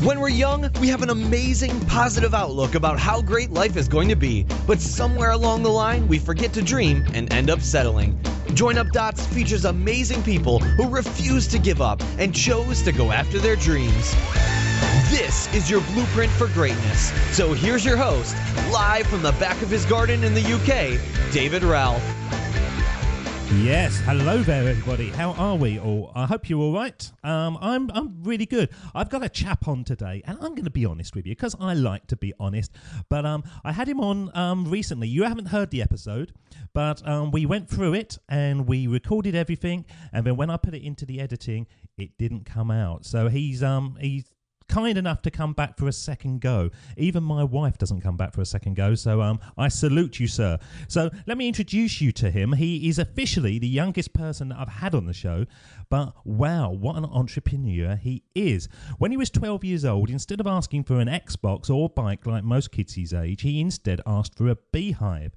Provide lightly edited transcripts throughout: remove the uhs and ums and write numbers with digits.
When we're young, we have an amazing, positive outlook about how great life is going to be, but somewhere along the line, we forget to dream and end up settling. Join Up Dots features amazing people who refuse to give up and chose to go after their dreams. This is your blueprint for greatness. So here's your host, live from the back of his garden in the UK, David Ralph. Yes, hello there everybody. How are we all? I hope you're all right. I'm really good. I've got a chap on today, and I'm going to be honest with you because I like to be honest. But I had him on recently. You haven't heard the episode, but we went through it and we recorded everything. And then when I put it into the editing, it didn't come out. So he's kind enough to come back for a second go. Even my wife doesn't come back for a second go, so I salute you, sir. So let me introduce you to him. He is officially the youngest person that I've had on the show, but wow, what an entrepreneur he is. When he was 12 years old, instead of asking for an Xbox or bike like most kids his age, he instead asked for a beehive.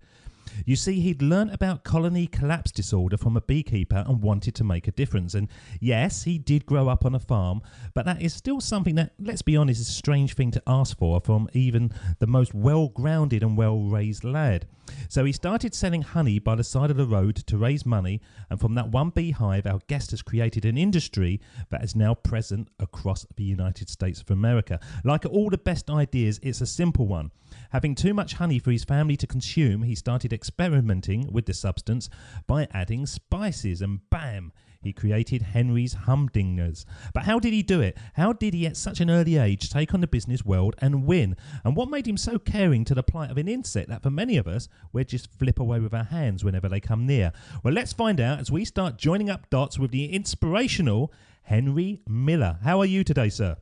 You see, he'd learnt about colony collapse disorder from a beekeeper and wanted to make a difference. And yes, he did grow up on a farm, but that is still something that, let's be honest, is a strange thing to ask for from even the most well-grounded and well-raised lad. So he started selling honey by the side of the road to raise money, and from that one beehive, our guest has created an industry that is now present across the United States of America. Like all the best ideas, it's a simple one. Having too much honey for his family to consume, he started experimenting with the substance by adding spices, and bam, he created Henry's Humdingers. But how did he do it? How did he at such an early age take on the business world and win? And what made him so caring to the plight of an insect that for many of us, we just flip away with our hands whenever they come near? Well, let's find out as we start joining up dots with the inspirational Henry Miller. How are you today, sir?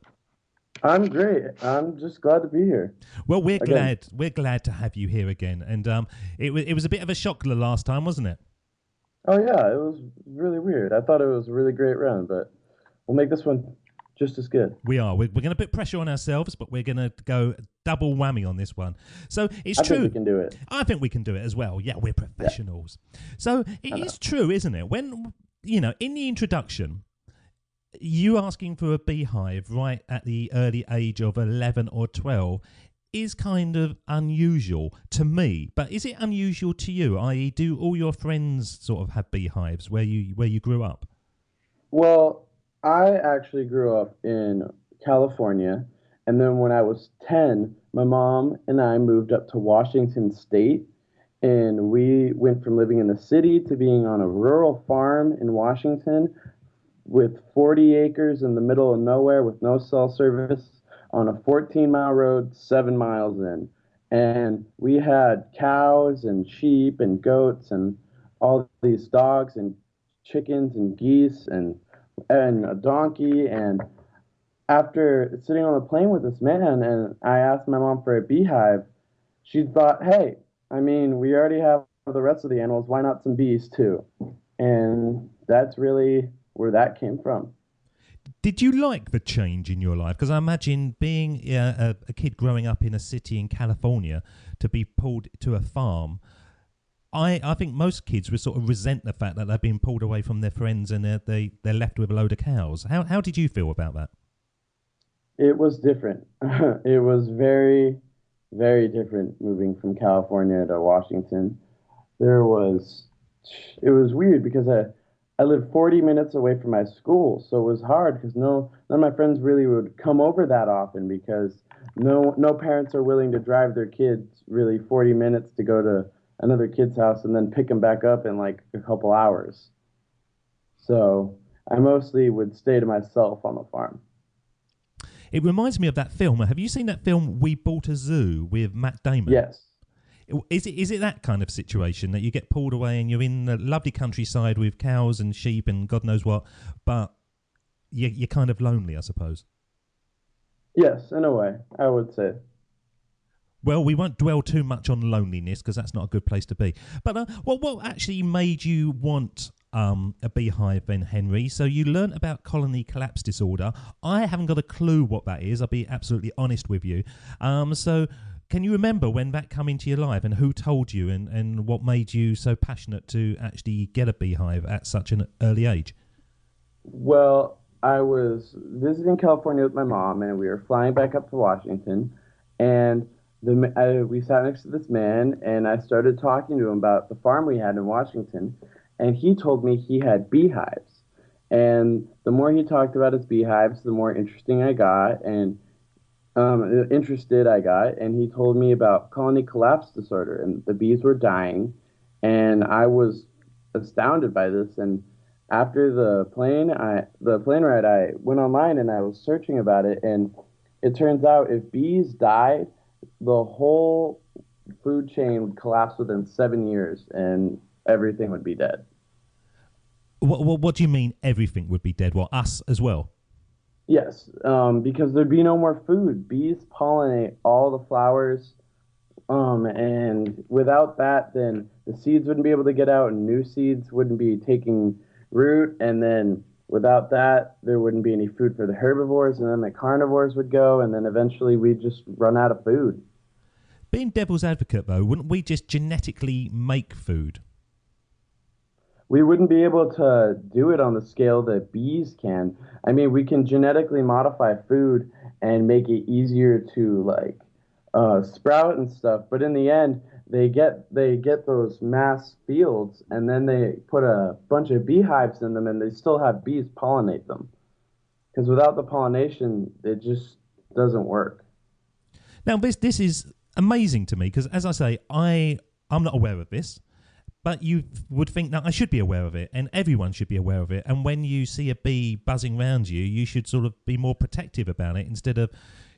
I'm great. I'm just glad to be here. Well, we're glad to have you here again. And it was a bit of a shock the last time, wasn't it? Oh, yeah, it was really weird. I thought it was a really great run, but we'll make this one just as good. We are. We're going to put pressure on ourselves, but we're going to go double whammy on this one. So it's true. I think we can do it. I think we can do it as well. Yeah, we're professionals. Yeah. So it is true, isn't it? When, in the introduction, you asking for a beehive right at the early age of 11 or 12 is kind of unusual to me, but is it unusual to you? I.e., do all your friends sort of have beehives where you grew up? Well, I actually grew up in California, and then when I was 10, my mom and I moved up to Washington State, and we went from living in the city to being on a rural farm in Washington with 40 acres in the middle of nowhere with no cell service on a 14-mile road 7 miles in. And we had cows and sheep and goats and all these dogs and chickens and geese and a donkey. And after sitting on the plane with this man and I asked my mom for a beehive, she thought, hey, I mean, we already have the rest of the animals. Why not some bees too? And that's really where that came from. Did you like the change in your life? Because I imagine being a kid growing up in a city in California to be pulled to a farm, I think most kids would sort of resent the fact that they've been pulled away from their friends and they're left with a load of cows. How did you feel about that? It was different. It was very, very different moving from California to Washington. It was weird because I lived 40 minutes away from my school, so it was hard because none of my friends really would come over that often because no parents are willing to drive their kids really 40 minutes to go to another kid's house and then pick them back up in like a couple hours. So I mostly would stay to myself on the farm. It reminds me of that film. Have you seen that film, We Bought a Zoo, with Matt Damon? Yes. Is it that kind of situation that you get pulled away and you're in the lovely countryside with cows and sheep and God knows what, but you're kind of lonely, I suppose? Yes, in a way, I would say. Well, we won't dwell too much on loneliness because that's not a good place to be. But what actually made you want a beehive then, Henry? So you learnt about colony collapse disorder. I haven't got a clue what that is. I'll be absolutely honest with you. So can you remember when that came into your life and who told you and what made you so passionate to actually get a beehive at such an early age? Well, I was visiting California with my mom, and we were flying back up to Washington, and we sat next to this man, and I started talking to him about the farm we had in Washington, and he told me he had beehives, and the more he talked about his beehives, the more interested I got, and he told me about colony collapse disorder, and the bees were dying, and I was astounded by this. And after the plane ride, I went online and I was searching about it, and it turns out if bees died, the whole food chain would collapse within 7 years, and everything would be dead. What do you mean everything would be dead? Well, us as well. Yes, because there'd be no more food. Bees pollinate all the flowers. And without that, then the seeds wouldn't be able to get out, and new seeds wouldn't be taking root. And then without that, there wouldn't be any food for the herbivores, and then the carnivores would go, and then eventually we'd just run out of food. Being devil's advocate, though, wouldn't we just genetically make food? We wouldn't be able to do it on the scale that bees can. I mean, we can genetically modify food and make it easier to sprout and stuff, but in the end, they get those mass fields, and then they put a bunch of beehives in them, and they still have bees pollinate them. Because without the pollination, it just doesn't work. Now, this is amazing to me because, as I say, I'm not aware of this. But you would think that I should be aware of it, and everyone should be aware of it. And when you see a bee buzzing around you, you should sort of be more protective about it instead of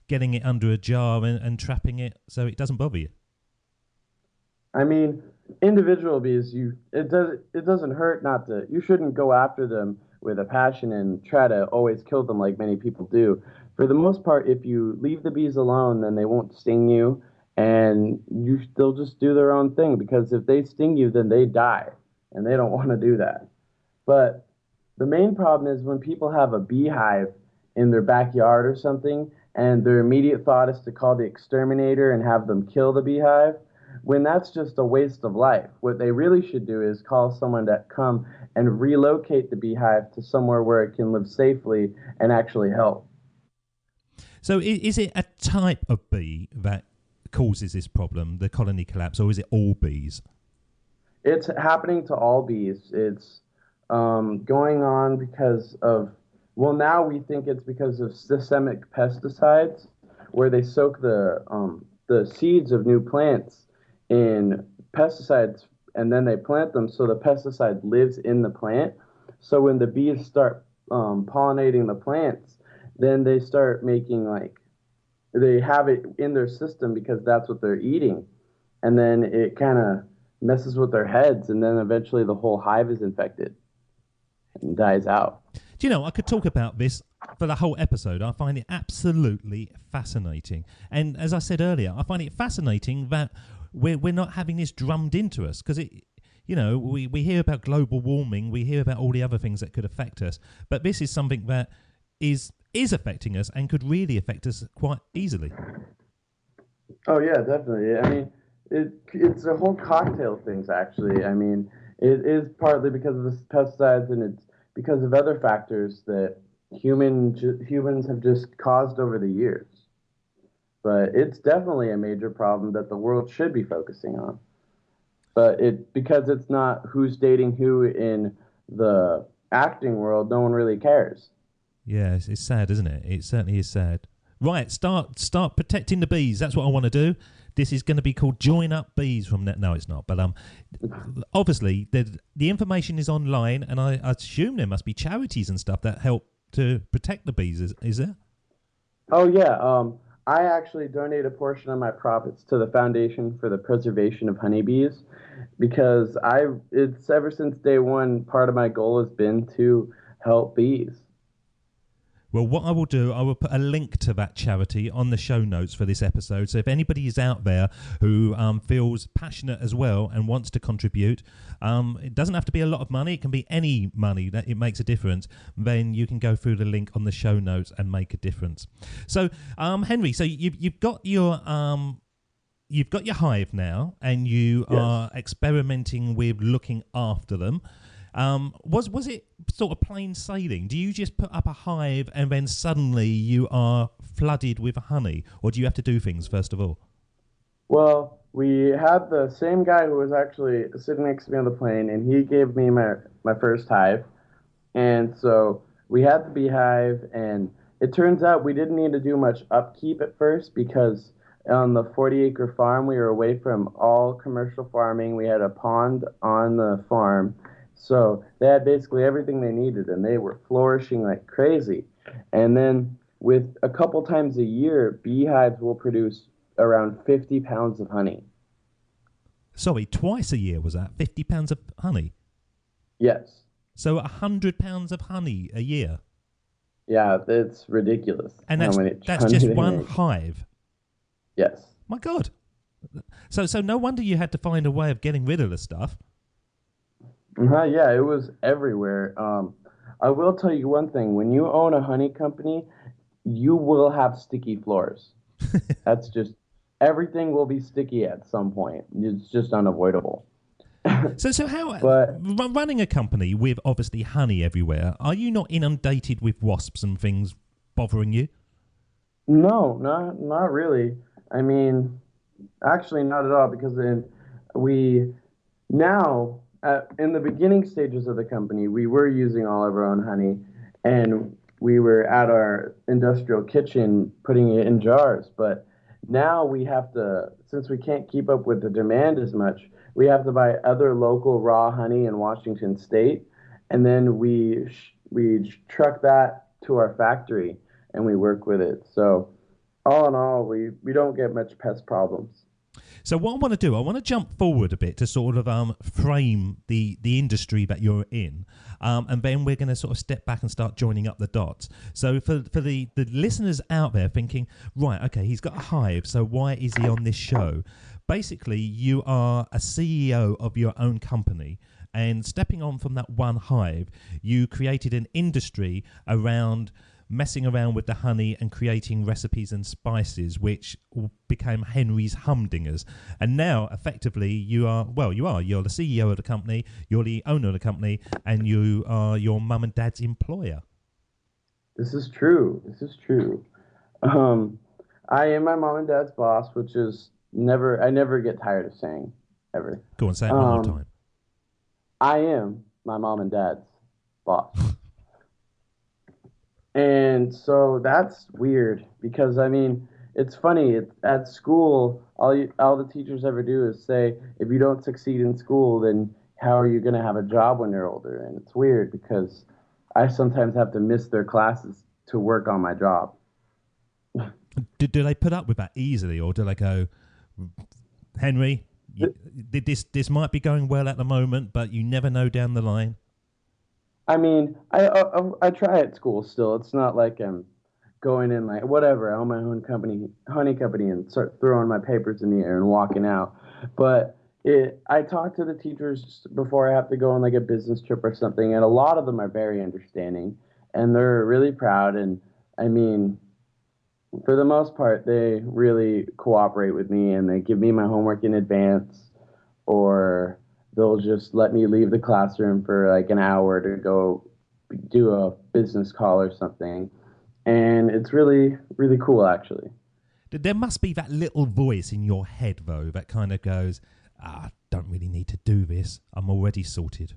getting it under a jar and trapping it so it doesn't bother you. I mean, individual bees, it doesn't hurt not to. You shouldn't go after them with a passion and try to always kill them like many people do. For the most part, if you leave the bees alone, then they won't sting you, and they'll just do their own thing, because if they sting you, then they die, and they don't want to do that. But the main problem is when people have a beehive in their backyard or something, and their immediate thought is to call the exterminator and have them kill the beehive, when that's just a waste of life. What they really should do is call someone to come and relocate the beehive to somewhere where it can live safely and actually help. So is it a type of bee that causes this problem, the colony collapse, or is it all bees? It's happening to all bees. It's going on because of, well, now we think it's because of systemic pesticides, where they soak the seeds of new plants in pesticides, and then they plant them, so the pesticide lives in the plant. So when the bees start pollinating the plants, then they start making, they have it in their system because that's what they're eating. And then it kind of messes with their heads, and then eventually the whole hive is infected and dies out. Do you know, I could talk about this for the whole episode. I find it absolutely fascinating. And as I said earlier, I find it fascinating that we're not having this drummed into us, because we hear about global warming, we hear about all the other things that could affect us, but this is something that is affecting us and could really affect us quite easily. Oh yeah, definitely. I mean, it's a whole cocktail of things, actually. I mean, it is partly because of the pesticides, and it's because of other factors that humans have just caused over the years. But it's definitely a major problem that the world should be focusing on. But because it's not who's dating who in the acting world, no one really cares. Yeah, it's sad, isn't it? It certainly is sad. Right, start protecting the bees. That's what I want to do. This is going to be called Join Up Bees from that. No, it's not. But obviously, the information is online, and I assume there must be charities and stuff that help to protect the bees. Is there? Oh yeah. I actually donate a portion of my profits to the Foundation for the Preservation of Honeybees, because it's ever since day one, part of my goal has been to help bees. Well, what I will do, I will put a link to that charity on the show notes for this episode. So if anybody is out there who feels passionate as well and wants to contribute, it doesn't have to be a lot of money. It can be any money that it makes a difference. Then you can go through the link on the show notes and make a difference. So, Henry, so you've got your hive now, and you are experimenting with looking after them. Was it sort of plain sailing? Do you just put up a hive and then suddenly you are flooded with honey, or do you have to do things first of all? Well, we had the same guy who was actually sitting next to me on the plane, and he gave me my first hive. And so we had the beehive, and it turns out we didn't need to do much upkeep at first because on the 40-acre farm, we were away from all commercial farming. We had a pond on the farm. So they had basically everything they needed, and they were flourishing like crazy. And then with a couple times a year, beehives will produce around 50 pounds of honey. Sorry, twice a year was that? 50 pounds of honey? Yes. So 100 pounds of honey a year? Yeah, it's ridiculous. And that's honey just they one make. hive? Yes. My God. So no wonder you had to find a way of getting rid of the stuff. Yeah, it was everywhere. I will tell you one thing. When you own a honey company, you will have sticky floors. That's just, everything will be sticky at some point. It's just unavoidable. So how, But running a company with obviously honey everywhere, are you not inundated with wasps and things bothering you? no, not really. I mean, actually not at all, because then we now in the beginning stages of the company, we were using all of our own honey, and we were at our industrial kitchen putting it in jars. But now we have to, since we can't keep up with the demand as much, we have to buy other local raw honey in Washington State, and then we truck that to our factory and we work with it. So all in all, we don't get much pest problems. So what I want to do, I want to jump forward a bit to sort of frame the industry that you're in, and then we're going to sort of step back and start joining up the dots. So for the listeners out there thinking, right, okay, he's got a hive, so why is he on this show? Basically, you are a CEO of your own company, and stepping on from that one hive, you created an industry around messing around with the honey and creating recipes and spices, which became Henry's Humdingers. And now, effectively, you're the CEO of the company, you're the owner of the company, and you are your mum and dad's employer. This is true. I am my mom and dad's boss, which is I never get tired of saying, ever. Go on, say it one more time. I am my mom and dad's boss. And so that's weird because, I mean, it's funny. At school, all the teachers ever do is say, if you don't succeed in school, then how are you going to have a job when you're older? And it's weird because I sometimes have to miss their classes to work on my job. Do they put up with that easily, or do they go, Henry, this might be going well at the moment, but you never know down the line? I mean, I try at school still. It's not like I'm going in like, whatever, I own my own honey company, and start throwing my papers in the air and walking out. But I talk to the teachers before I have to go on like a business trip or something, and a lot of them are very understanding, and they're really proud. And I mean, for the most part, they really cooperate with me, and they give me my homework in advance, or they'll just let me leave the classroom for like an hour to go do a business call or something. And it's really, really cool, actually. There must be that little voice in your head, though, that kind of goes, don't really need to do this. I'm already sorted.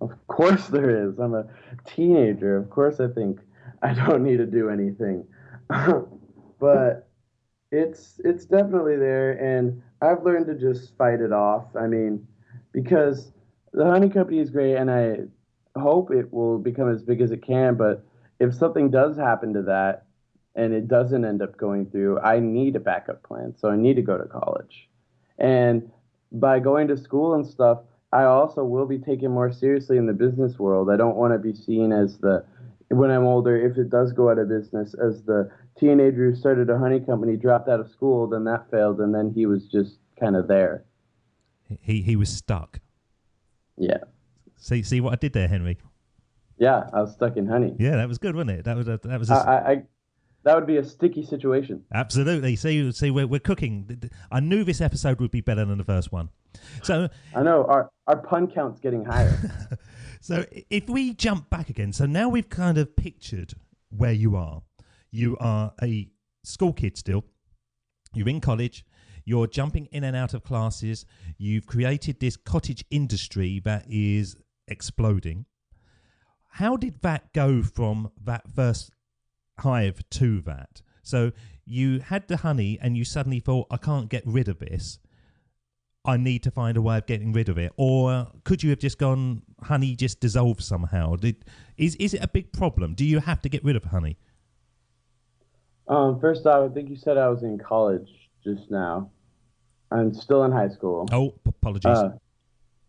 Of course there is. I'm a teenager. Of course I think I don't need to do anything. But it's definitely there, and I've learned to just fight it off. I mean, because the honey company is great, and I hope it will become as big as it can, but if something does happen to that and it doesn't end up going through, I need a backup plan, so I need to go to college. And by going to school and stuff, I also will be taken more seriously in the business world. I don't want to be seen as when I'm older, if it does go out of business, as the teenager who started a honey company, dropped out of school, then that failed, and then he was just kind of there. He was stuck. Yeah. See what I did there, Henry? Yeah, I was stuck in honey. Yeah, that was good, wasn't it? That was that would be a sticky situation. Absolutely. See, we're cooking. I knew this episode would be better than the first one. So I know our pun count's getting higher. So if we jump back again, so now we've kind of pictured where you are. You are a school kid still. You're in college. You're jumping in and out of classes. You've created this cottage industry that is exploding. How did that go from that first hive to that? So you had the honey and you suddenly thought, I can't get rid of this. I need to find a way of getting rid of it. Or could you have just gone, honey just dissolved somehow? Is it a big problem? Do you have to get rid of honey? First off, I think you said I was in college just now. I'm still in high school. Oh, apologies.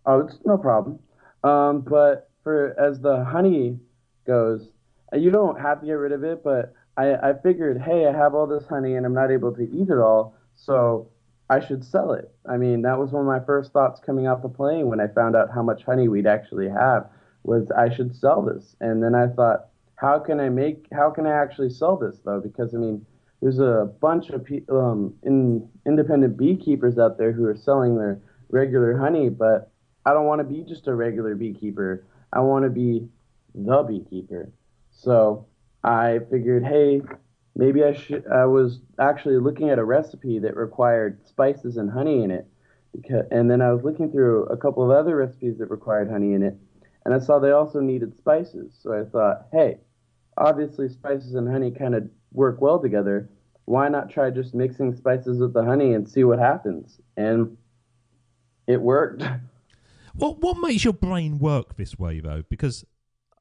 Oh, it's no problem. But for as the honey goes, you don't have to get rid of it, but I figured, hey, I have all this honey and I'm not able to eat it all, so I should sell it. I mean, that was one of my first thoughts coming off the plane when I found out how much honey we'd actually have, was I should sell this. And then I thought, how can I actually sell this though? Because I mean, there's a bunch of independent beekeepers out there who are selling their regular honey, but I don't want to be just a regular beekeeper. I want to be the beekeeper. So I figured, hey, maybe I was actually looking at a recipe that required spices and honey in it. And then I was looking through a couple of other recipes that required honey in it, and I saw they also needed spices. So I thought, hey, obviously spices and honey kind of work well together. Why not try just mixing spices with the honey and see what happens? And it worked. What makes your brain work this way, though? Because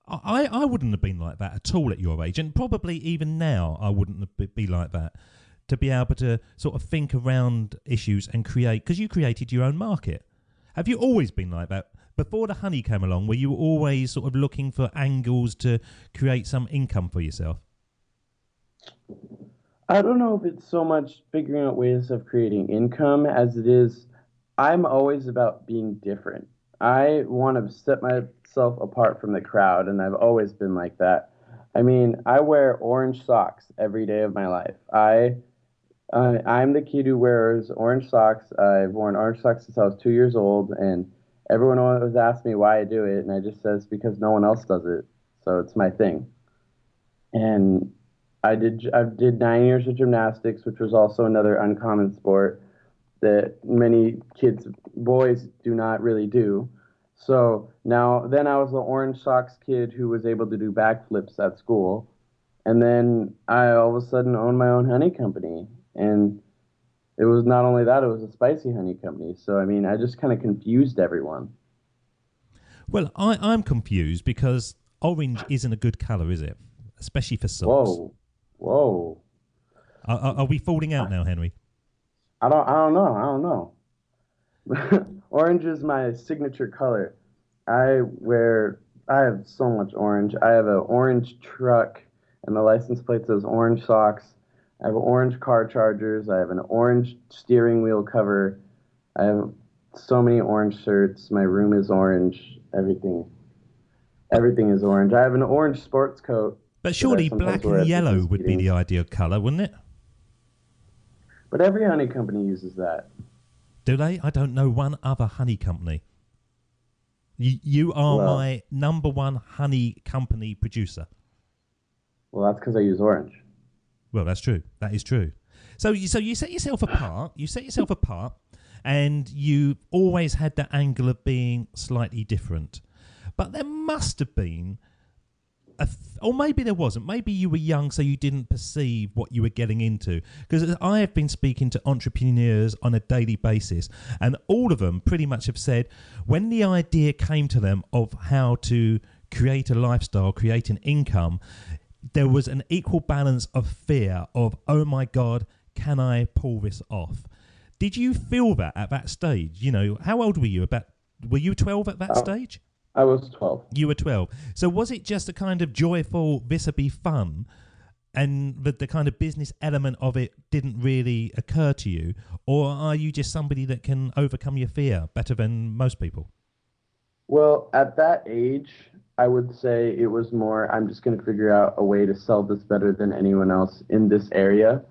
I wouldn't have been like that at all at your age, and probably even now I wouldn't be like that, to be able to sort of think around issues and create, because you created your own market. Have you always been like that? Before the honey came along, were you always sort of looking for angles to create some income for yourself? I don't know if it's so much figuring out ways of creating income as it is, I'm always about being different. I want to set myself apart from the crowd, and I've always been like that. I mean, I wear orange socks every day of my life. I'm the kid who wears orange socks. I've worn orange socks since I was 2 years old, and everyone always asks me why I do it, and I just says because no one else does it, so it's my thing. And I did 9 years of gymnastics, which was also another uncommon sport that many kids, boys, do not really do. So then I was the orange socks kid who was able to do backflips at school. And then I all of a sudden owned my own honey company. And it was not only that, it was a spicy honey company. So, I mean, I just kind of confused everyone. Well, I'm confused because orange isn't a good colour, is it? Especially for socks. Whoa. Are we falling out now, Henry? I don't know. Orange is my signature color. I have so much orange. I have an orange truck, and the license plate says orange socks. I have orange car chargers. I have an orange steering wheel cover. I have so many orange shirts. My room is orange. Everything is orange. I have an orange sports coat. But surely black and yellow would be the ideal colour, wouldn't it? But every honey company uses that. Do they? I don't know one other honey company. You are my number one honey company producer. Well, that's because I use orange. Well, that's true. That is true. So you set yourself apart. And you always had that angle of being slightly different. But there must have been, or maybe there wasn't. Maybe you were young, so you didn't perceive what you were getting into. Because I have been speaking to entrepreneurs on a daily basis, and all of them pretty much have said when the idea came to them of how to create a lifestyle, create an income, there was an equal balance of fear of, oh my God, can I pull this off? Did you feel that at that stage? You know, how old were you? Were you 12 at that stage? I was 12. You were 12. So was it just a kind of joyful, this'll be fun, and the kind of business element of it didn't really occur to you? Or are you just somebody that can overcome your fear better than most people? Well, at that age, I would say it was more, I'm just going to figure out a way to sell this better than anyone else in this area.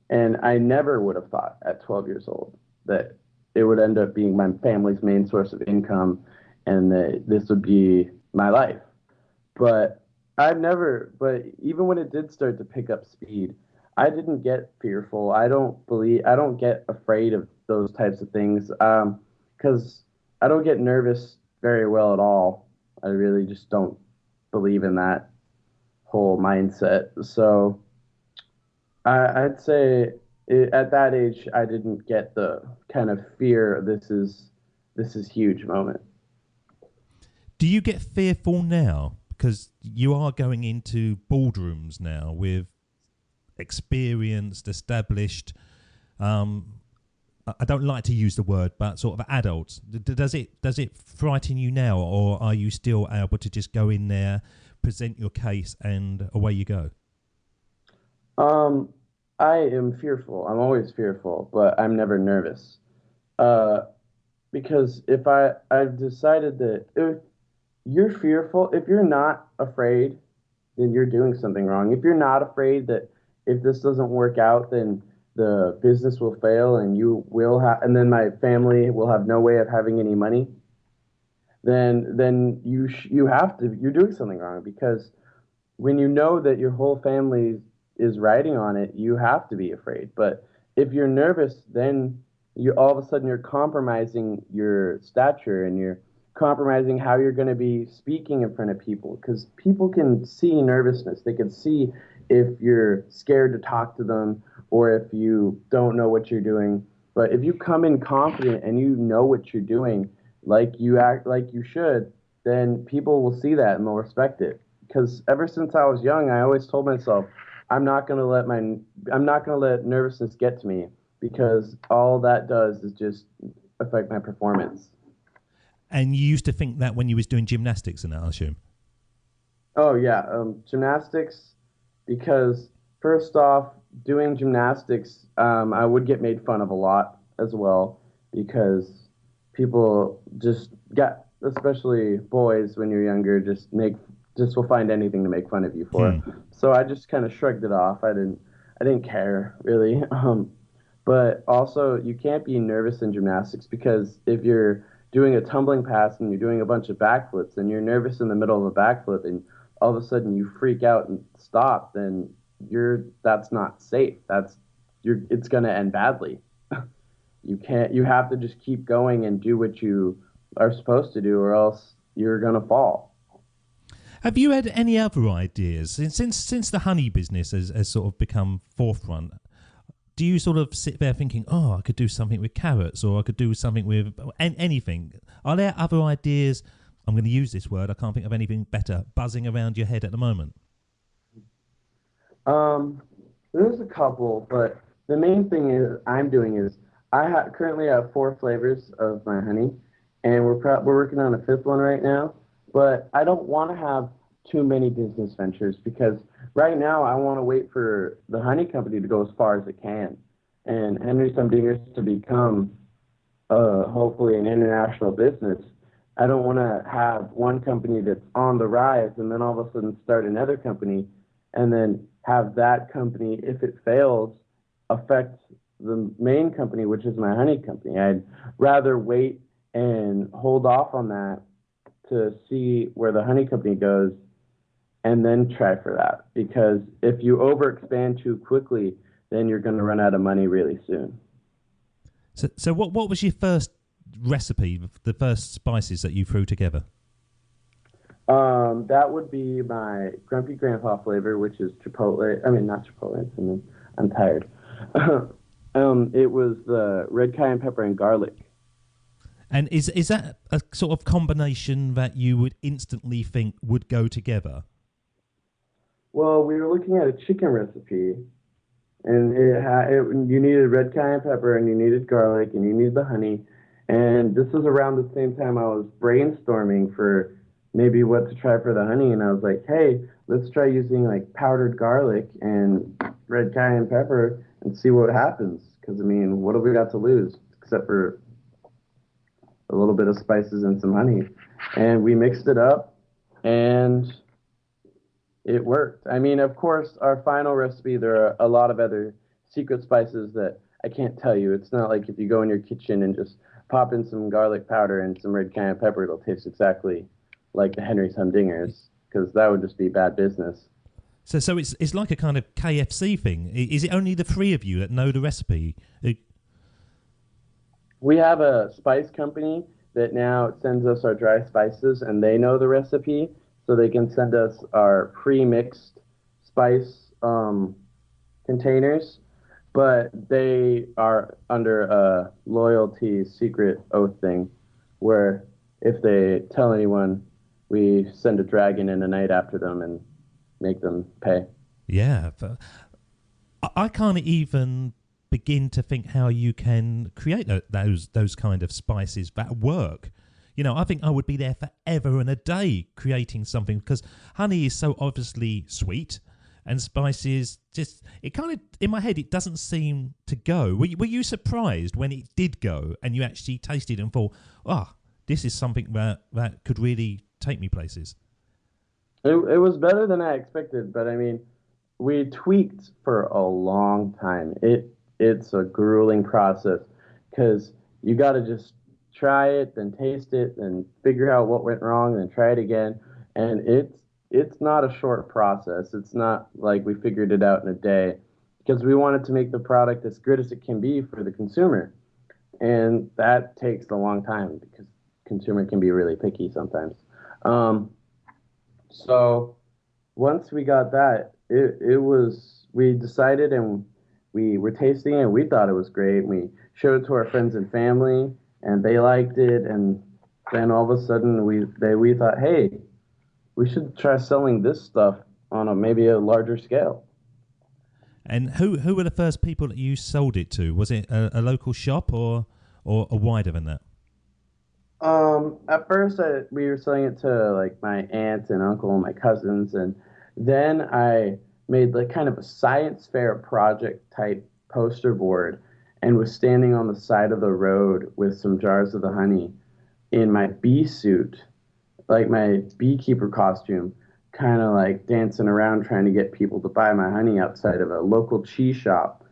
And I never would have thought at 12 years old that it would end up being my family's main source of income, and that this would be my life. But but even when it did start to pick up speed, I didn't get fearful. I don't get afraid of those types of things, because I don't get nervous very well at all. I really just don't believe in that whole mindset. So I'd say at that age, I didn't get the kind of fear. This is huge moment. Do you get fearful now? Because you are going into boardrooms now with experienced, established, I don't like to use the word, but sort of adults. Does it frighten you now, or are you still able to just go in there, present your case, and away you go? I am fearful. I'm always fearful, but I'm never nervous. Uh, because I've decided that if you're fearful, if you're not afraid, then you're doing something wrong. If you're not afraid that if this doesn't work out, then the business will fail and and then my family will have no way of having any money, then you're doing something wrong, because when you know that your whole family is riding on it, you have to be afraid. But if you're nervous, then you all of a sudden you're compromising your stature, and you're compromising how you're going to be speaking in front of people, because people can see nervousness. They can see if you're scared to talk to them, or if you don't know what you're doing. But if you come in confident and you know what you're doing, like you act like you should, then people will see that and they'll respect it. Because ever since I was young, I always told myself, I'm not going to let nervousness get to me, because all that does is just affect my performance. And you used to think that when you was doing gymnastics, and I assume. Oh yeah, gymnastics, because first off, doing gymnastics, I would get made fun of a lot as well, because people just got, especially boys when you're younger, just will find anything to make fun of you for. So I just kind of shrugged it off. I didn't care really. But also, you can't be nervous in gymnastics, because if you're doing a tumbling pass and you're doing a bunch of backflips and you're nervous in the middle of a backflip, and all of a sudden you freak out and stop, then that's not safe. It's going to end badly. You have to just keep going and do what you are supposed to do, or else you're going to fall. Have you had any other ideas since the honey business has sort of become forefront? Do you sort of sit there thinking, oh, I could do something with carrots, or I could do something with anything? Are there other ideas? I'm going to use this word. I can't think of anything better. Buzzing around your head at the moment. There's a couple, but the main thing is currently have 4 flavors of my honey, and we're working on a 5th one right now. But I don't want to have too many business ventures, because right now I want to wait for the honey company to go as far as it can, and Henry's Humdingers to become hopefully an international business. I don't want to have one company that's on the rise and then all of a sudden start another company, and then have that company, if it fails, affect the main company, which is my honey company. I'd rather wait and hold off on that to see where the honey company goes, and then try for that. Because if you overexpand too quickly, then you're going to run out of money really soon. So what was your first recipe, the first spices that you threw together? That would be my Grumpy Grandpa flavor, which is chipotle. I mean, not chipotle. I'm tired. It was the red cayenne pepper and garlic. And is that a sort of combination that you would instantly think would go together? Well, we were looking at a chicken recipe, and you needed red cayenne pepper, and you needed garlic, and you needed the honey. And this was around the same time I was brainstorming for maybe what to try for the honey, and I was like, hey, let's try using like powdered garlic and red cayenne pepper and see what happens. Because, I mean, what have we got to lose except for a little bit of spices and some honey? And we mixed it up, and it worked. I mean, of course, our final recipe, there are a lot of other secret spices that I can't tell you. It's not like if you go in your kitchen and just pop in some garlic powder and some red cayenne pepper, it'll taste exactly like the Henry's Humdingers, because that would just be bad business. So it's like a kind of KFC thing. Is it only the three of you that know the recipe? We have a spice company that now sends us our dry spices, and they know the recipe, so they can send us our pre-mixed spice containers. But they are under a loyalty secret oath thing, where if they tell anyone, we send a dragon in a night after them and make them pay. Yeah, I can't even begin to think how you can create those kind of spices that work. You know, I think I would be there forever and a day creating something, because honey is so obviously sweet, and spices just, it kind of, in my head, it doesn't seem to go. Were you surprised when it did go and you actually tasted and thought, this is something that could really take me places? It was better than I expected, but I mean, we tweaked for a long time. It's a grueling process, because you got to just try it, then taste it, then figure out what went wrong, then try it again, and it's not a short process. It's not like we figured it out in a day, because we wanted to make the product as good as it can be for the consumer, and that takes a long time because consumer can be really picky sometimes. So once we got that, it was, we decided, and we were tasting it and we thought it was great. We showed it to our friends and family and they liked it. And then all of a sudden we thought, hey, we should try selling this stuff on maybe a larger scale. And who were the first people that you sold it to? Was it a local shop or wider than that? At first we were selling it to like my aunt and uncle and my cousins, and then I made like kind of a science fair project type poster board and was standing on the side of the road with some jars of the honey in my bee suit, like my beekeeper costume, kind of like dancing around trying to get people to buy my honey outside of a local cheese shop.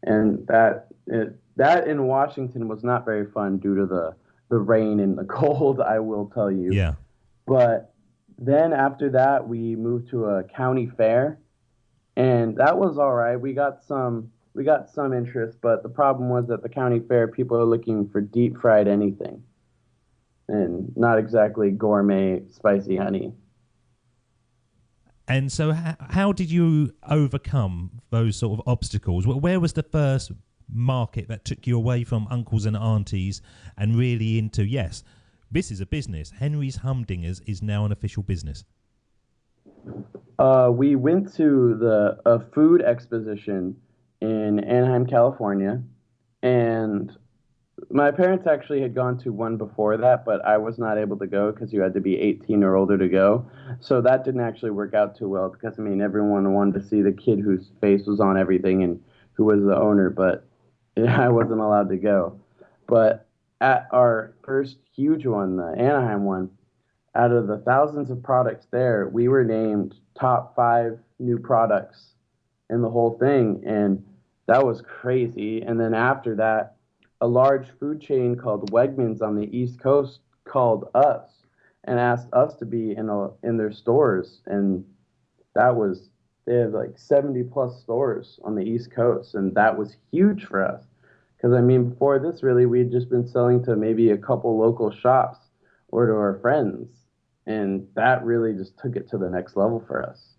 And that in Washington was not very fun due to the rain and the cold, I will tell you. Yeah. But then after that, we moved to a county fair, and that was all right. We got some interest, but the problem was at the county fair, people are looking for deep fried anything, and not exactly gourmet spicy honey. And so how did you overcome those sort of obstacles? Where was the first market that took you away from uncles and aunties and really into, yes, this is a business. Henry's Humdingers is now an official business. We went to a food exposition in Anaheim, California, and my parents actually had gone to one before that, but I was not able to go because you had to be 18 or older to go. So that didn't actually work out too well because, I mean, everyone wanted to see the kid whose face was on everything and who was the owner, but I wasn't allowed to go. But at our first huge one, the Anaheim one, out of the thousands of products there, we were named top 5 new products in the whole thing, and that was crazy. And then after that, a large food chain called Wegmans on the East Coast called us and asked us to be in their stores, and they have like 70 plus stores on the East Coast, and that was huge for us. Because I mean, before this, really, we'd just been selling to maybe a couple local shops or to our friends, and that really just took it to the next level for us.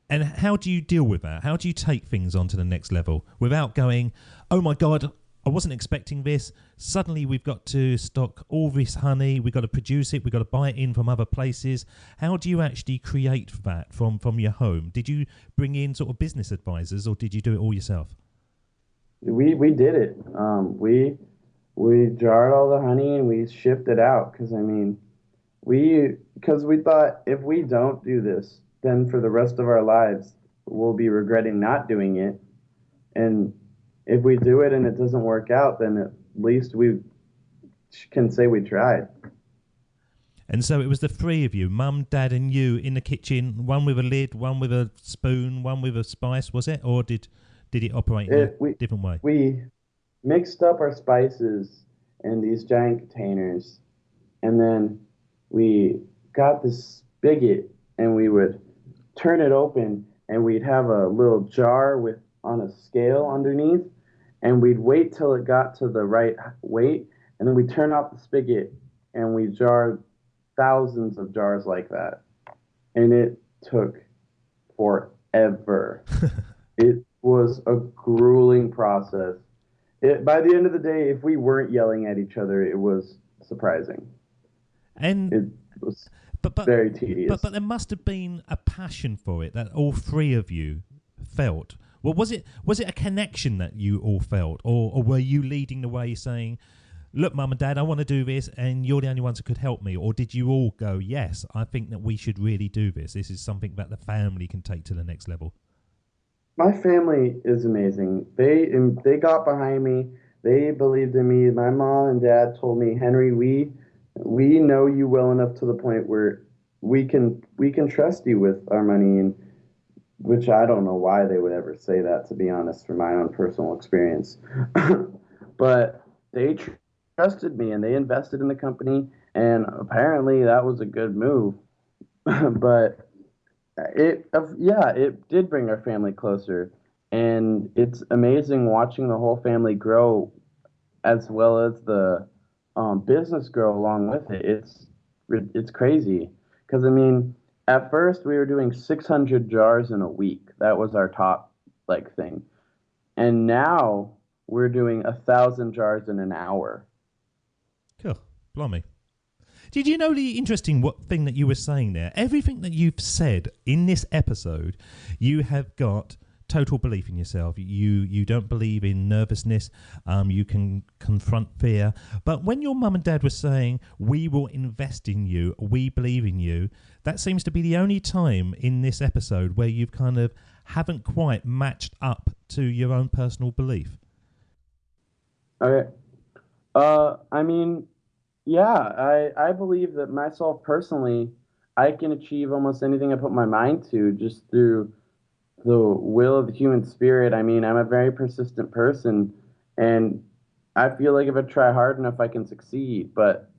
And how do you deal with that? How do you take things on to the next level without going, oh my God, I wasn't expecting this. Suddenly we've got to stock all this honey. We've got to produce it. We've got to buy it in from other places. How do you actually create that from your home? Did you bring in sort of business advisors, or did you do it all yourself? We did it. We jarred all the honey and we shipped it out because I mean, because we thought if we don't do this, then for the rest of our lives we'll be regretting not doing it. And if we do it and it doesn't work out, then at least we can say we tried. And so it was the three of you, Mum, Dad, and you, in the kitchen. One with a lid, one with a spoon, one with a spice. Was it, or did it operate in a different way? mixed up our spices in these giant containers, and then we got this spigot, and we would turn it open, and we'd have a little jar with on a scale underneath, and we'd wait till it got to the right weight, and then we turn off the spigot, and we jarred thousands of jars like that, and it took forever. It was a grueling process. By the end of the day, if we weren't yelling at each other, it was surprising. And It was but but very but tedious. there must have been a passion for it that all three of you felt. Well, was it a connection that you all felt, or were you leading the way, saying, "Look, Mum and Dad, I want to do this, and you're the only ones who could help me," or did you all go, "Yes, I think that we should really do this. This is something that the family can take to the next level." My family is amazing. They got behind me. They believed in me. My mom and dad told me, Henry, we know you well enough to the point where we can trust you with our money, and which I don't know why they would ever say that, to be honest, from my own personal experience. But they trusted me and they invested in the company, and apparently that was a good move. But yeah, it did bring our family closer, and it's amazing watching the whole family grow as well as the business grow along with it. It's crazy because I mean, at first we were doing 600 jars in a week. That was our top like thing, and now we're doing 1,000 jars in an hour. Cool, blimey. Did you know the interesting thing that you were saying there? Everything that you've said in this episode, you have got total belief in yourself. You don't believe in nervousness. You can confront fear. But when your mum and dad were saying, "We will invest in you, we believe in you," that seems to be the only time in this episode where you've kind of haven't quite matched up to your own personal belief. Okay. I mean, yeah, I believe that myself personally, I can achieve almost anything I put my mind to just through the will of the human spirit. I mean, I'm a very persistent person, and I feel like if I try hard enough, I can succeed. But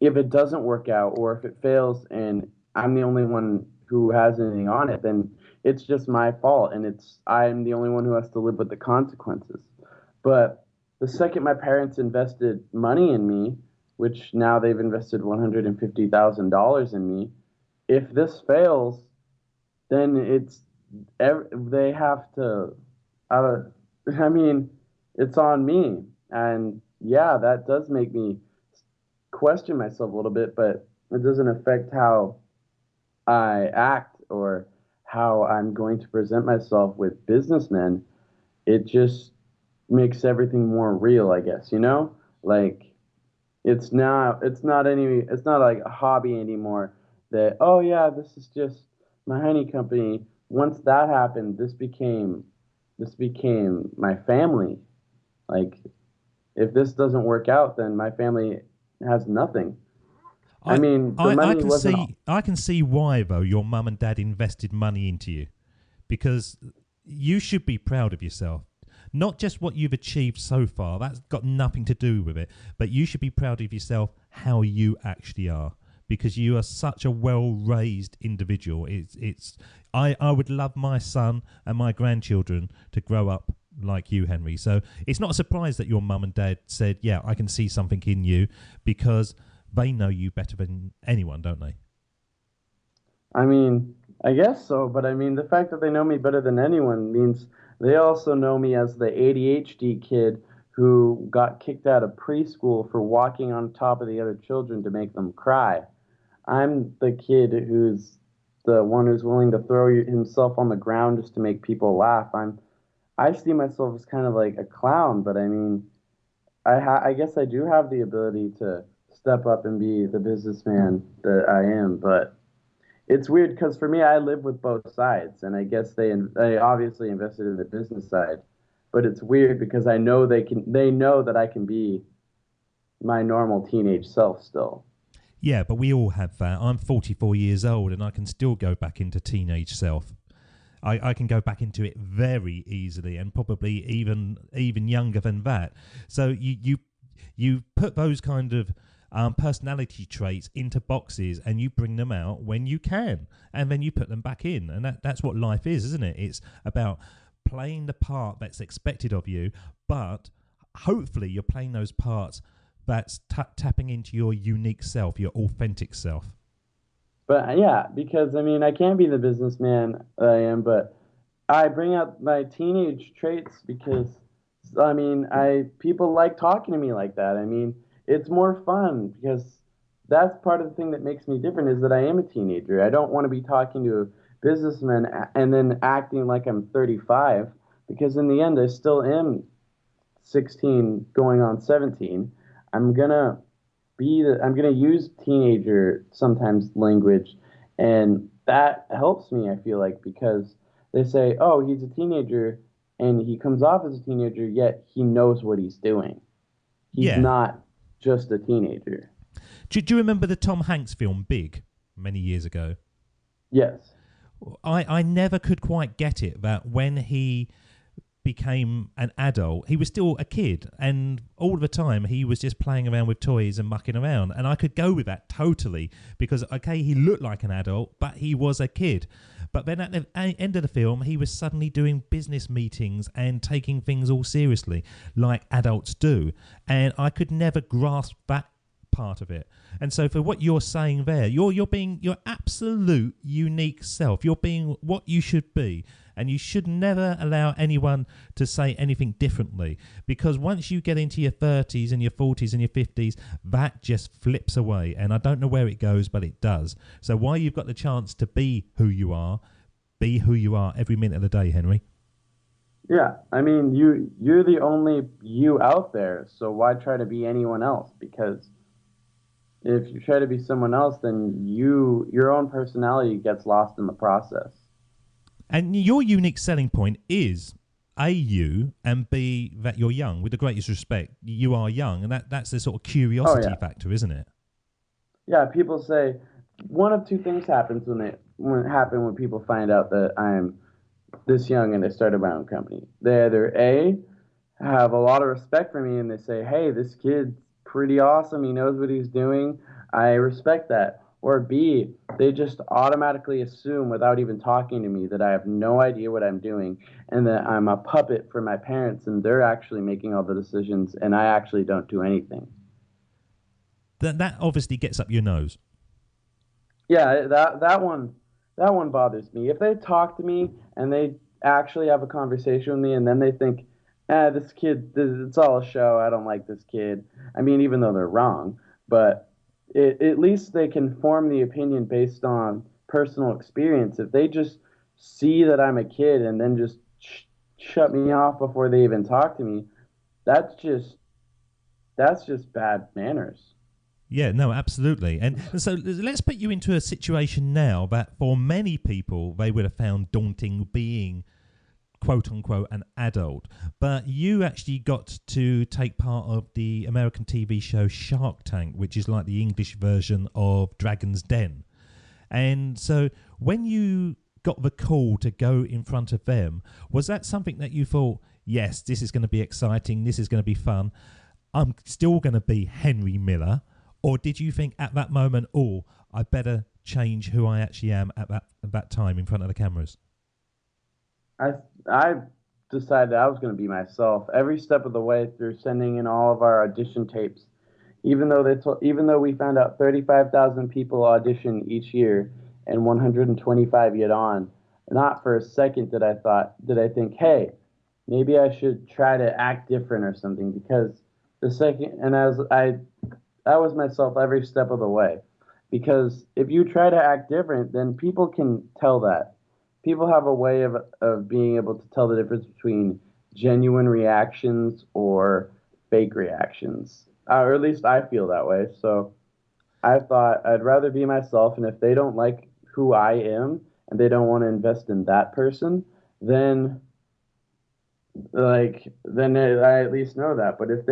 if it doesn't work out, or if it fails and I'm the only one who has anything on it, then it's just my fault, and I'm the only one who has to live with the consequences. But the second my parents invested money in me, which now they've invested $150,000 in me, if this fails, then they have to. Uh, I mean, it's on me, and yeah, that does make me question myself a little bit, but it doesn't affect how I act or how I'm going to present myself with businessmen. It just makes everything more real, I guess, you know? Like it's not like a hobby anymore that, oh yeah, this is just my honey company. Once that happened, this became my family. Like if this doesn't work out, then my family has nothing. I I, mean, the I money can wasn't all. see why though your mum and dad invested money into you, because you should be proud of yourself. Not just what you've achieved so far, that's got nothing to do with it, but you should be proud of yourself how you actually are, because you are such a well-raised individual. I would love my son and my grandchildren to grow up like you, Henry. So it's not a surprise that your mum and dad said, "Yeah, I can see something in you," because they know you better than anyone, don't they? I mean, I guess so, but I mean, the fact that they know me better than anyone means they also know me as the ADHD kid who got kicked out of preschool for walking on top of the other children to make them cry. I'm the kid who's the one who's willing to throw himself on the ground just to make people laugh. I see myself as kind of like a clown, but I mean, I guess I do have the ability to step up and be the businessman that I am, but it's weird because for me, I live with both sides, and I guess they obviously invested in the business side, but it's weird because they know that I can be my normal teenage self still. Yeah, but we all have that. I'm 44 years old and I can still go back into teenage self. I can go back into it very easily, and probably even younger than that. So you put those kind of personality traits into boxes, and you bring them out when you can, and then you put them back in, and that's what life is, isn't it? It's about playing the part that's expected of you, but hopefully you're playing those parts that's tapping into your unique self, your authentic self. But yeah, because I mean, I can't be the businessman that I am, but I bring out my teenage traits because I mean, I people like talking to me like that. I mean, it's more fun because that's part of the thing that makes me different is that I am a teenager. I don't want to be talking to a businessman and then acting like I'm 35 because in the end I still am 16 going on 17. I'm gonna I'm gonna use teenager sometimes language, and that helps me. I feel like because they say, "Oh, he's a teenager," and he comes off as a teenager, yet he knows what he's doing. He's Yeah. not just a teenager. Do you remember the Tom Hanks film Big many years ago? Yes. I never could quite get it that when he became an adult, he was still a kid, and all the time he was just playing around with toys and mucking around, and I could go with that totally because okay, he looked like an adult, but he was a kid. But then at the end of the film, he was suddenly doing business meetings and taking things all seriously like adults do, and I could never grasp that part of it. And so for what you're saying there, you're being your absolute unique self. You're being what you should be, and you should never allow anyone to say anything differently, because once you get into your 30s and your 40s and your 50s, that just flips away, and I don't know where it goes, but it does. So while you've got the chance to be who you are every minute of the day, Henry. Yeah, I mean, you're the only you out there, so why try to be anyone else? Because if you try to be someone else, then your own personality gets lost in the process. And your unique selling point is A, you, and B, that you're young. With the greatest respect, you are young, and that's the sort of curiosity factor, isn't it? Yeah, people say one of two things happens when people find out that I'm this young and they started my own company. They either A, have a lot of respect for me and they say, hey, this kid's pretty awesome. He knows what he's doing. I respect that. Or B, they just automatically assume without even talking to me that I have no idea what I'm doing and that I'm a puppet for my parents and they're actually making all the decisions and I actually don't do anything. That obviously gets up your nose. Yeah, that one bothers me. If they talk to me and they actually have a conversation with me and then they think, this kid, it's all a show. I don't like this kid. I mean, even though they're wrong, but at least they can form the opinion based on personal experience. If they just see that I'm a kid and then just shut me off before they even talk to me, that's just bad manners. Yeah, no, absolutely. And so let's put you into a situation now that for many people, they would have found daunting being, quote unquote, an adult. But you actually got to take part of the American TV show Shark Tank, which is like the English version of Dragon's Den. And so when you got the call to go in front of them, was that something that you thought, yes, this is going to be exciting, this is going to be fun, I'm still going to be Henry Miller? Or did you think at that moment, oh, I better change who I actually am at that time in front of the cameras? I decided I was going to be myself every step of the way through sending in all of our audition tapes. Even though we found out 35,000 people audition each year and 125 get on, not for a second did I think, hey, maybe I should try to act different or something, because the second and I was myself every step of the way. Because if you try to act different, then people can tell that. People have a way of being able to tell the difference between genuine reactions or fake reactions. Or at least I feel that way. So I thought I'd rather be myself, and if they don't like who I am and they don't want to invest in that person, then I at least know that. But if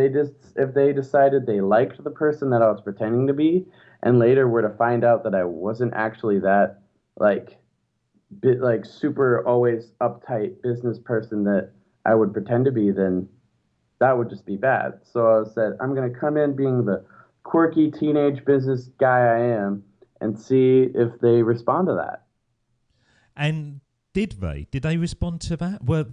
they decided they liked the person that I was pretending to be, and later were to find out that I wasn't actually that, like bit like super always uptight business person that I would pretend to be, then that would just be bad. So I said, I'm going to come in being the quirky teenage business guy I am and see if they respond to that. And did they? Did they respond to that? Were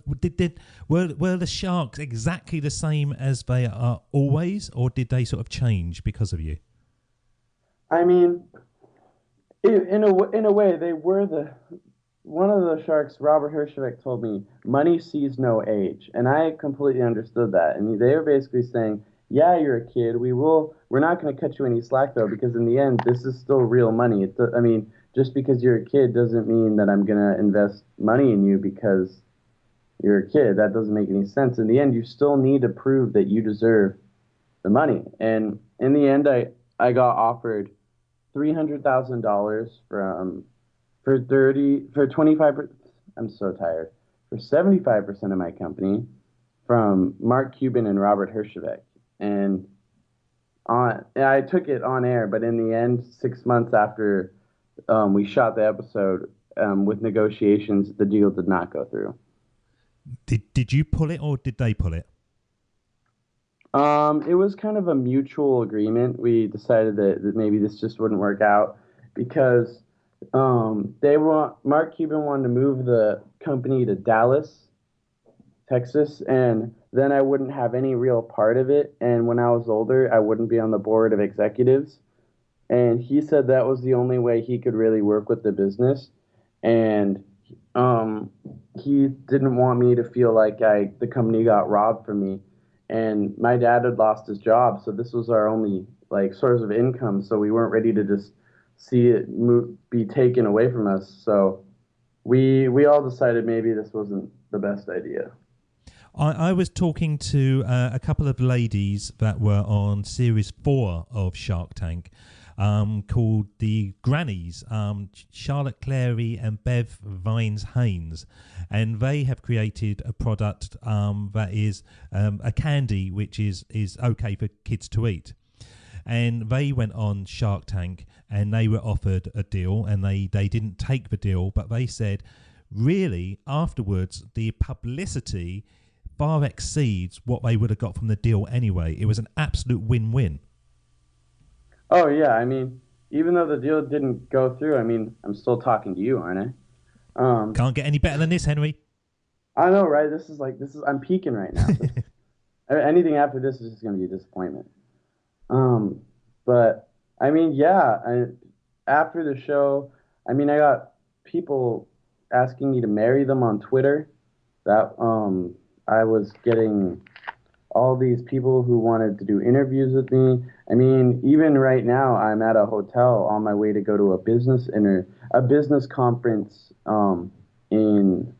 the sharks exactly the same as they are always, or did they sort of change because of you? I mean, in a way, they were the one of the sharks. Robert Herjavec told me, "Money sees no age," and I completely understood that. And they were basically saying, "Yeah, you're a kid. We're not going to cut you any slack though, because in the end, this is still real money. I mean, just because you're a kid doesn't mean that I'm going to invest money in you because you're a kid. That doesn't make any sense. In the end, you still need to prove that you deserve the money." And in the end, I got offered $300,000 for 25. I'm so tired. For 75% of my company from Mark Cuban and Robert Herjavec. And I took it on air, but in the end, 6 months after we shot the episode, with negotiations, the deal did not go through. Did you pull it or did they pull it? It was kind of a mutual agreement. We decided that maybe this just wouldn't work out because Mark Cuban wanted to move the company to Dallas, Texas, and then I wouldn't have any real part of it. And when I was older, I wouldn't be on the board of executives. And he said that was the only way he could really work with the business. And he didn't want me to feel like the company got robbed from me. And my dad had lost his job, so this was our only like source of income. So we weren't ready to just see it be taken away from us. So we all decided maybe this wasn't the best idea. I was talking to a couple of ladies that were on series 4 of Shark Tank, called the Grannies, Charlotte Clary and Bev Vines-Haynes, and they have created a product that is a candy which is okay for kids to eat. And they went on Shark Tank and they were offered a deal, and they didn't take the deal, but they said really afterwards the publicity far exceeds what they would have got from the deal anyway. It was an absolute win-win. Oh, yeah. I mean, even though the deal didn't go through, I mean, I'm still talking to you, aren't I? Can't get any better than this, Henry. I know, right? I'm peaking right now. Anything after this is just going to be a disappointment. But, I mean, yeah, after the show, I mean, I got people asking me to marry them on Twitter. That I was getting all these people who wanted to do interviews with me. I mean, even right now, I'm at a hotel on my way to go to a business conference in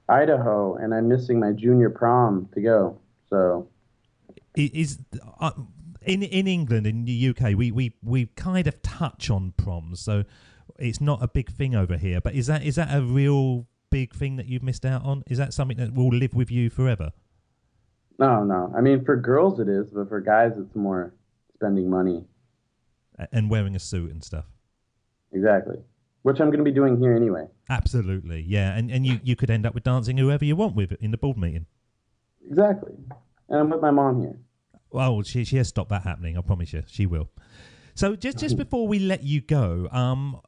Idaho, and I'm missing my junior prom to go. So, in England, in the UK, we kind of touch on proms, so it's not a big thing over here. But is that a real big thing that you've missed out on? Is that something that will live with you forever? No. I mean, for girls it is, but for guys it's more spending money. And wearing a suit and stuff. Exactly. Which I'm going to be doing here anyway. Absolutely, yeah. And you could end up with dancing whoever you want with in the board meeting. Exactly. And I'm with my mom here. Well, she has stopped that happening, I promise you. She will. So just before we let you go,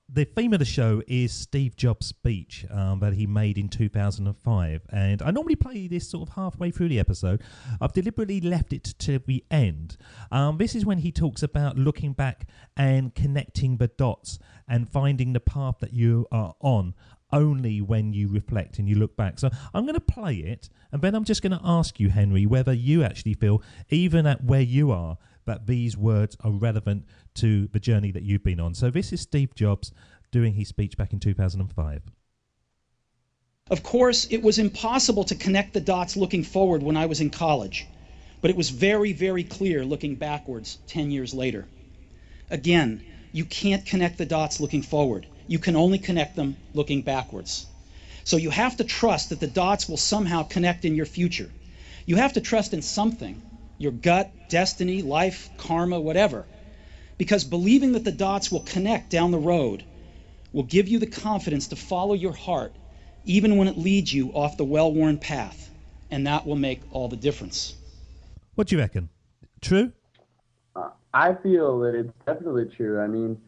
the theme of the show is Steve Jobs' speech that he made in 2005. And I normally play this sort of halfway through the episode. I've deliberately left it to the end. This is when he talks about looking back and connecting the dots and finding the path that you are on only when you reflect and you look back. So I'm going to play it, and then I'm just going to ask you, Henry, whether you actually feel, even at where you are, that these words are relevant to the journey that you've been on. So this is Steve Jobs doing his speech back in 2005. Of course, it was impossible to connect the dots looking forward when I was in college, but it was very, very clear looking backwards 10 years later. Again, you can't connect the dots looking forward. You can only connect them looking backwards. So you have to trust that the dots will somehow connect in your future. You have to trust in something. Your gut, destiny, life, karma, whatever. Because believing that the dots will connect down the road will give you the confidence to follow your heart even when it leads you off the well-worn path, and that will make all the difference. What do you reckon? True? I feel that it's definitely true. I mean,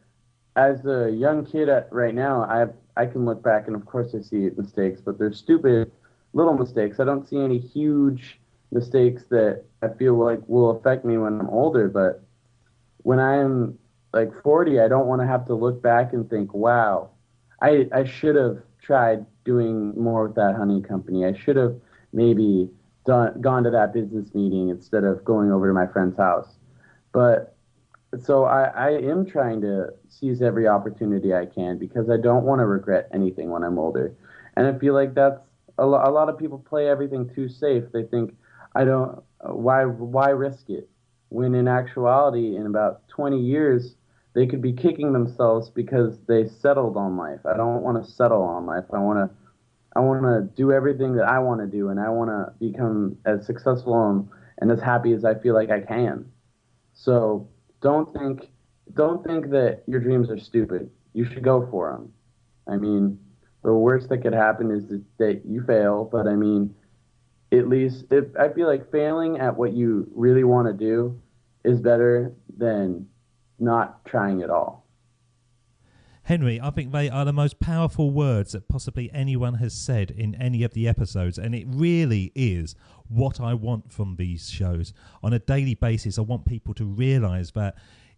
as a young kid right now, I can look back and of course I see mistakes, but they're stupid little mistakes. I don't see any huge mistakes that I feel like will affect me when I'm older, but when I'm like 40, I don't want to have to look back and think, wow, I should have tried doing more with that honey company. I should have maybe gone to that business meeting instead of going over to my friend's house. But so I am trying to seize every opportunity I can because I don't want to regret anything when I'm older. And I feel like that's a lot of people play everything too safe. They think, why risk it? When in actuality, in about 20 years, they could be kicking themselves because they settled on life. I don't want to settle on life. I want to do everything that I want to do, and I want to become as successful and as happy as I feel like I can. So don't think that your dreams are stupid. You should go for them. I mean, the worst that could happen is that you fail, but I mean, at least I feel like failing at what you really want to do is better than not trying at all. Henry, I think they are the most powerful words that possibly anyone has said in any of the episodes, and it really is what I want from these shows. On a daily basis, I want people to realise that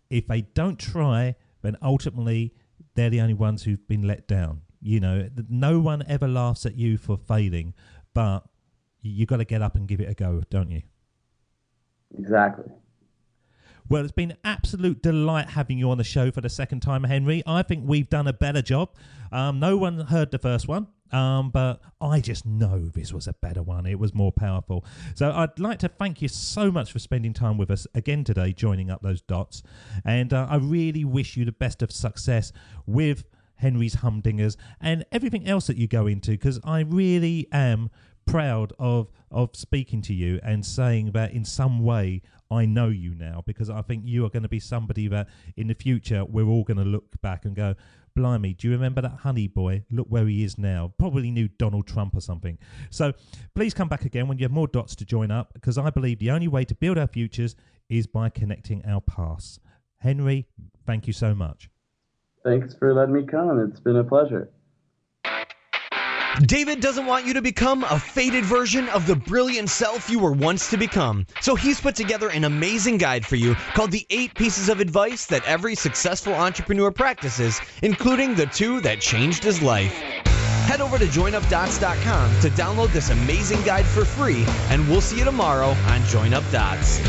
if they don't try, then ultimately they're the only ones who've been let down. You know, no one ever laughs at you for failing, but you got to get up and give it a go, don't you? Exactly. Well, it's been an absolute delight having you on the show for the second time, Henry. I think we've done a better job. No one heard the first one, but I just know this was a better one. It was more powerful. So I'd like to thank you so much for spending time with us again today, joining up those dots. And I really wish you the best of success with Henry's Humdingers and everything else that you go into, because I really am proud of speaking to you and saying that in some way I know you now, because I think you are going to be somebody that in the future we're all going to look back and go, blimey, do you remember that honey boy? Look where he is now. Probably knew Donald Trump or something. So please come back again when you have more dots to join up, because I believe the only way to build our futures is by connecting our pasts. Henry, thank you so much. Thanks for letting me come. It's been a pleasure. David doesn't want you to become a faded version of the brilliant self you were once to become. So he's put together an amazing guide for you called the 8 Pieces of Advice that every successful entrepreneur practices, including the 2 that changed his life. Head over to joinupdots.com to download this amazing guide for free, and we'll see you tomorrow on Join Up Dots.